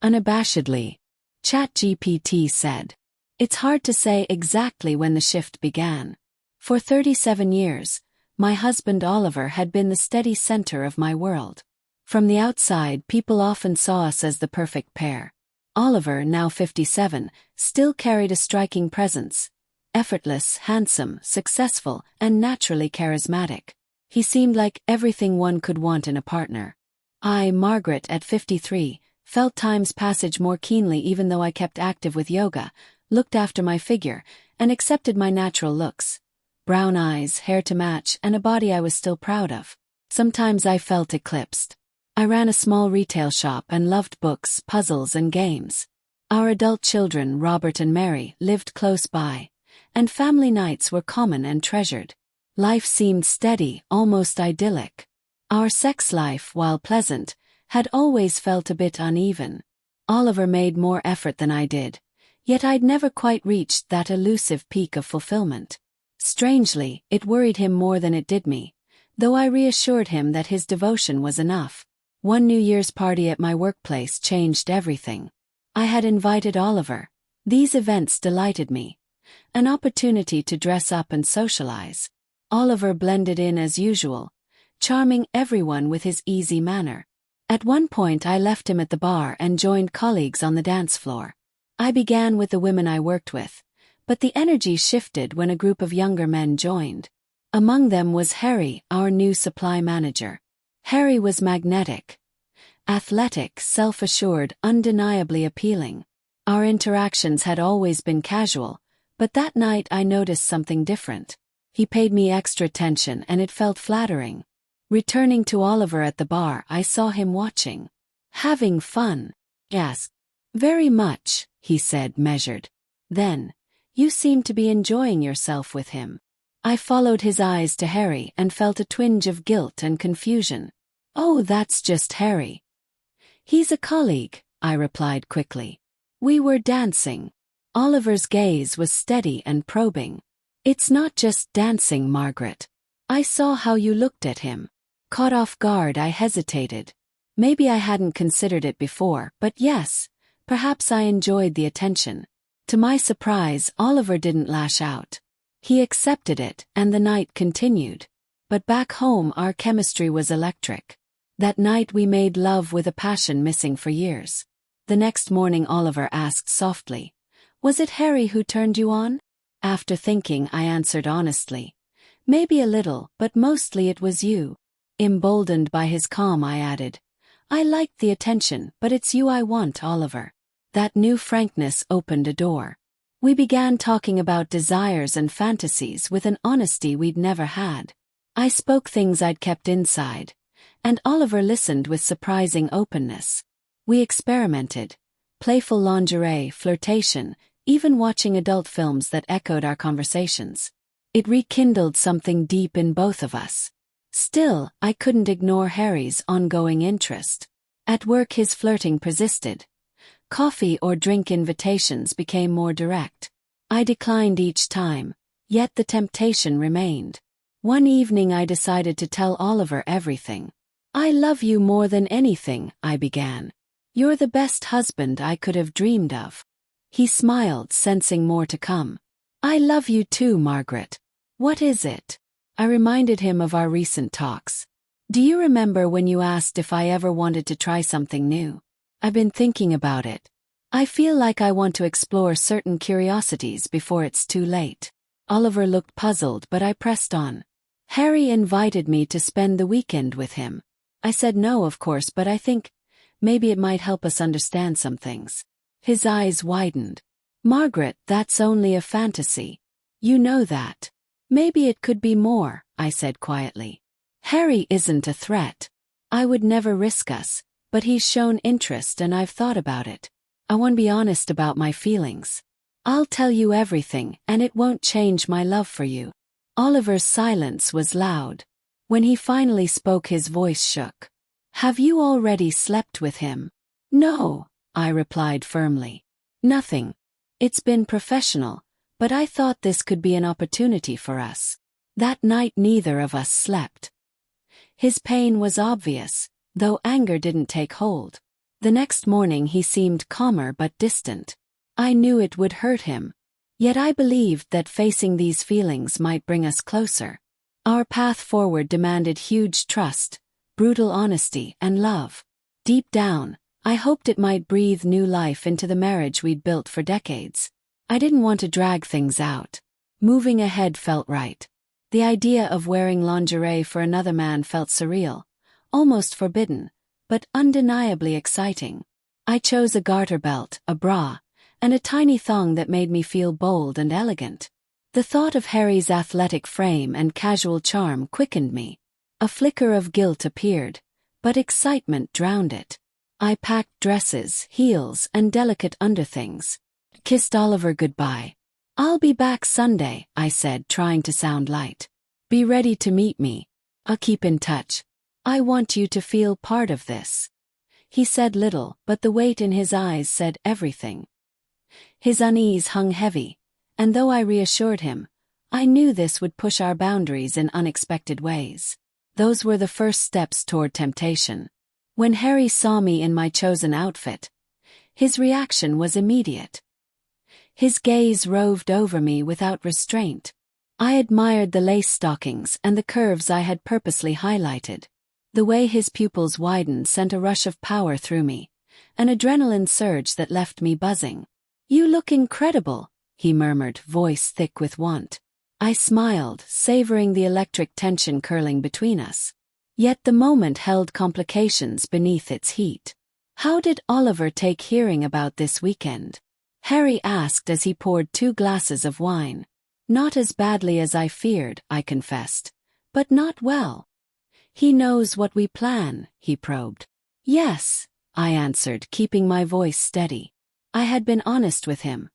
Unabashedly. ChatGPT said. It's hard to say exactly when the shift began. For 37 years, my husband Oliver had been the steady center of my world. From the outside, people often saw us as the perfect pair. Oliver, now 57, still carried a striking presence. Effortless, handsome, successful, and naturally charismatic. He seemed like everything one could want in a partner. I, Margaret, at 53, felt time's passage more keenly even though I kept active with yoga, looked after my figure, and accepted my natural looks. Brown eyes, hair to match, and a body I was still proud of. Sometimes I felt eclipsed. I ran a small retail shop and loved books, puzzles, and games. Our adult children, Robert and Mary, lived close by, and family nights were common and treasured. Life seemed steady, almost idyllic. Our sex life, while pleasant, had always felt a bit uneven. Oliver made more effort than I did, yet I'd never quite reached that elusive peak of fulfillment. Strangely, it worried him more than it did me, though I reassured him that his devotion was enough. One New Year's party at my workplace changed everything. I had invited Oliver. These events delighted me. An opportunity to dress up and socialize. Oliver blended in as usual, charming everyone with his easy manner. At one point I left him at the bar and joined colleagues on the dance floor. I began with the women I worked with, but the energy shifted when a group of younger men joined. Among them was Harry, our new supply manager. Harry was magnetic. Athletic, self-assured, undeniably appealing. Our interactions had always been casual, but that night I noticed something different. He paid me extra attention and it felt flattering. Returning to Oliver at the bar, I saw him watching. Having fun? Yes. Very much, he said, measured. Then, you seem to be enjoying yourself with him. I followed his eyes to Harry and felt a twinge of guilt and confusion. Oh, that's just Harry. He's a colleague, I replied quickly. We were dancing. Oliver's gaze was steady and probing. It's not just dancing, Margaret. I saw how you looked at him. Caught off guard, I hesitated. Maybe I hadn't considered it before, but yes, perhaps I enjoyed the attention. To my surprise, Oliver didn't lash out. He accepted it, and the night continued. But back home our chemistry was electric. That night we made love with a passion missing for years. The next morning Oliver asked softly, "Was it Harry who turned you on?" After thinking, I answered honestly, "Maybe a little, but mostly it was you." Emboldened by his calm, I added, "I liked the attention, but it's you I want, Oliver." That new frankness opened a door. We began talking about desires and fantasies with an honesty we'd never had. I spoke things I'd kept inside, and Oliver listened with surprising openness. We experimented. Playful lingerie, flirtation, even watching adult films that echoed our conversations. It rekindled something deep in both of us. Still, I couldn't ignore Harry's ongoing interest. At work his flirting persisted. Coffee or drink invitations became more direct. I declined each time, yet the temptation remained. One evening I decided to tell Oliver everything. "I love you more than anything," I began. "You're the best husband I could have dreamed of." He smiled, sensing more to come. "I love you too, Margaret." "What is it?" I reminded him of our recent talks. "Do you remember when you asked if I ever wanted to try something new?" "I've been thinking about it. I feel like I want to explore certain curiosities before it's too late." Oliver looked puzzled, but I pressed on. "Harry invited me to spend the weekend with him. I said no, of course, but I think maybe it might help us understand some things." His eyes widened. "Margaret, that's only a fantasy. You know that." "Maybe it could be more," I said quietly. "Harry isn't a threat. I would never risk us, but he's shown interest and I've thought about it. I want to be honest about my feelings. I'll tell you everything, and it won't change my love for you." Oliver's silence was loud. When he finally spoke, his voice shook. "Have you already slept with him?" "No," I replied firmly. "Nothing. It's been professional, but I thought this could be an opportunity for us." That night neither of us slept. His pain was obvious, though anger didn't take hold. The next morning he seemed calmer but distant. I knew it would hurt him. Yet I believed that facing these feelings might bring us closer. Our path forward demanded huge trust, brutal honesty, and love. Deep down, I hoped it might breathe new life into the marriage we'd built for decades. I didn't want to drag things out. Moving ahead felt right. The idea of wearing lingerie for another man felt surreal, almost forbidden, but undeniably exciting. I chose a garter belt, a bra, and a tiny thong that made me feel bold and elegant. The thought of Harry's athletic frame and casual charm quickened me. A flicker of guilt appeared, but excitement drowned it. I packed dresses, heels, and delicate underthings. Kissed Oliver goodbye. "I'll be back Sunday," I said, trying to sound light. "Be ready to meet me. I'll keep in touch. I want you to feel part of this." He said little, but the weight in his eyes said everything. His unease hung heavy, and though I reassured him, I knew this would push our boundaries in unexpected ways. Those were the first steps toward temptation. When Harry saw me in my chosen outfit, his reaction was immediate. His gaze roved over me without restraint. I admired the lace stockings and the curves I had purposely highlighted. The way his pupils widened sent a rush of power through me, an adrenaline surge that left me buzzing. "You look incredible," he murmured, voice thick with want. I smiled, savoring the electric tension curling between us. Yet the moment held complications beneath its heat. "How did Oliver take hearing about this weekend?" Harry asked as he poured 2 glasses of wine. "Not as badly as I feared," I confessed. "But not well." "He knows what we plan," he probed. "Yes," I answered, keeping my voice steady. I had been honest with him.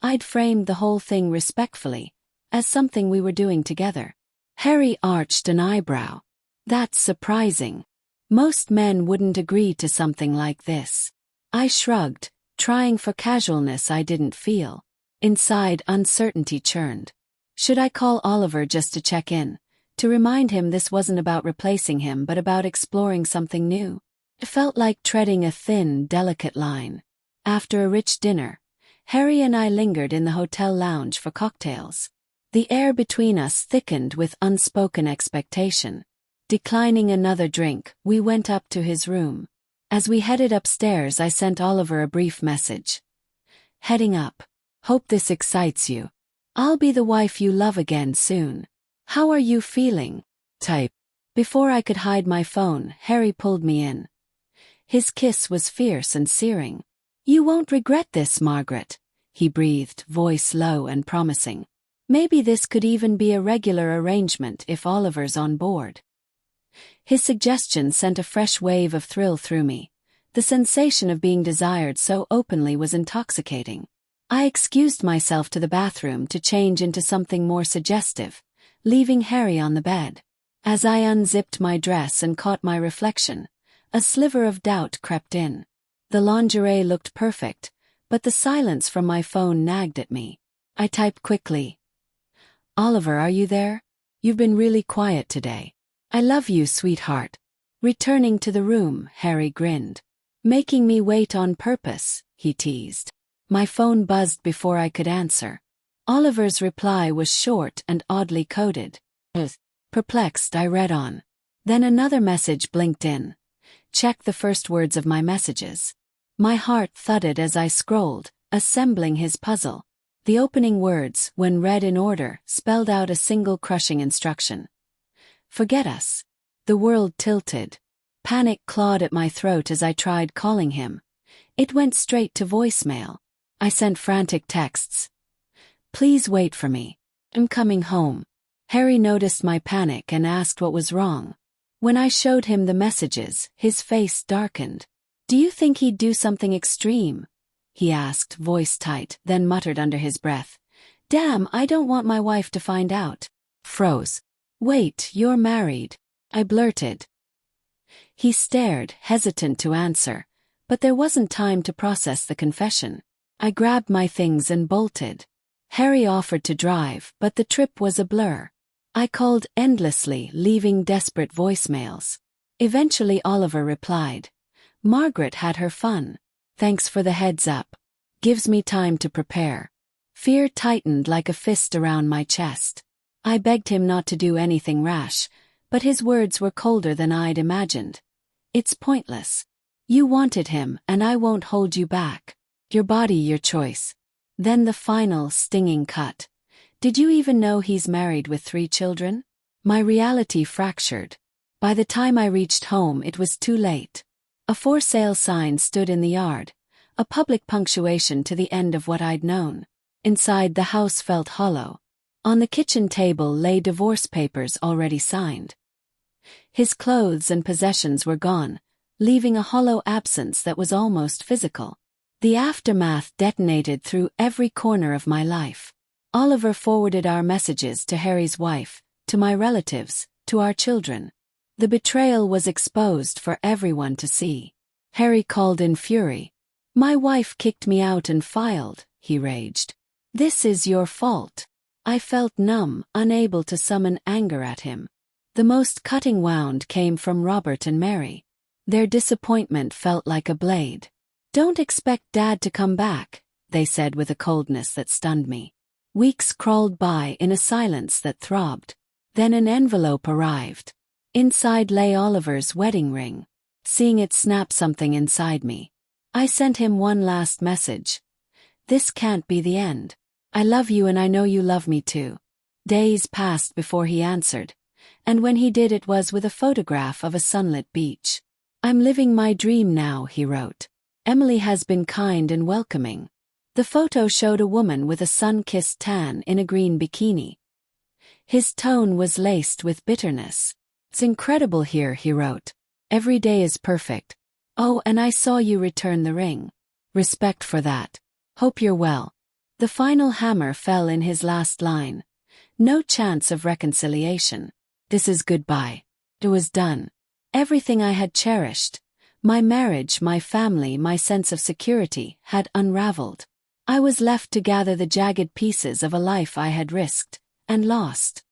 I'd framed the whole thing respectfully, as something we were doing together. Harry arched an eyebrow. "That's surprising. Most men wouldn't agree to something like this." I shrugged, trying for casualness I didn't feel. Inside, uncertainty churned. Should I call Oliver just to check in, to remind him this wasn't about replacing him but about exploring something new? It felt like treading a thin, delicate line. After a rich dinner, Harry and I lingered in the hotel lounge for cocktails. The air between us thickened with unspoken expectation. Declining another drink, we went up to his room. As we headed upstairs, I sent Oliver a brief message. "Heading up. Hope this excites you. I'll be the wife you love again soon. How are you feeling?" Type. Before I could hide my phone, Harry pulled me in. His kiss was fierce and searing. "You won't regret this, Margaret," he breathed, voice low and promising. "Maybe this could even be a regular arrangement if Oliver's on board." His suggestion sent a fresh wave of thrill through me. The sensation of being desired so openly was intoxicating. I excused myself to the bathroom to change into something more suggestive, leaving Harry on the bed. As I unzipped my dress and caught my reflection, a sliver of doubt crept in. The lingerie looked perfect, but the silence from my phone nagged at me. I typed quickly. "Oliver, are you there? You've been really quiet today. I love you, sweetheart." Returning to the room, Harry grinned. "Making me wait on purpose," he teased. My phone buzzed before I could answer. Oliver's reply was short and oddly coded. Perplexed, I read on. Then another message blinked in. Check the first words of my messages. My heart thudded as I scrolled, assembling his puzzle. The opening words, when read in order, spelled out a single crushing instruction. "Forget us." The world tilted. Panic clawed at my throat as I tried calling him. It went straight to voicemail. I sent frantic texts. "Please wait for me. I'm coming home." Harry noticed my panic and asked what was wrong. When I showed him the messages, his face darkened. "Do you think he'd do something extreme?" he asked, voice tight, then muttered under his breath. "Damn, I don't want my wife to find out." Froze. "Wait, you're married," I blurted. He stared, hesitant to answer, but there wasn't time to process the confession. I grabbed my things and bolted. Harry offered to drive, but the trip was a blur. I called endlessly, leaving desperate voicemails. Eventually Oliver replied, Margaret had her fun. Thanks for the heads up. Gives me time to prepare. Fear tightened like a fist around my chest. I begged him not to do anything rash, but his words were colder than I'd imagined. It's pointless. You wanted him, and I won't hold you back. Your body, your choice. Then the final, stinging cut. Did you even know he's married with 3 children? My reality fractured. By the time I reached home, it was too late. A for sale sign stood in the yard, a public punctuation to the end of what I'd known. Inside, the house felt hollow. On the kitchen table lay divorce papers already signed. His clothes and possessions were gone, leaving a hollow absence that was almost physical. The aftermath detonated through every corner of my life. Oliver forwarded our messages to Harry's wife, to my relatives, to our children. The betrayal was exposed for everyone to see. Harry called in fury. My wife kicked me out and filed, he raged. This is your fault. I felt numb, unable to summon anger at him. The most cutting wound came from Robert and Mary. Their disappointment felt like a blade. Don't expect Dad to come back, they said with a coldness that stunned me. Weeks crawled by in a silence that throbbed. Then an envelope arrived. Inside lay Oliver's wedding ring. Seeing it snapped something inside me. I sent him one last message. This can't be the end. I love you and I know you love me too. Days passed before he answered, and when he did it was with a photograph of a sunlit beach. I'm living my dream now, he wrote. Emily has been kind and welcoming. The photo showed a woman with a sun-kissed tan in a green bikini. His tone was laced with bitterness. It's incredible here, he wrote. Every day is perfect. Oh, and I saw you return the ring. Respect for that. Hope you're well. The final hammer fell in his last line. No chance of reconciliation. This is goodbye. It was done. Everything I had cherished, my marriage, my family, my sense of security, had unraveled. I was left to gather the jagged pieces of a life I had risked and lost.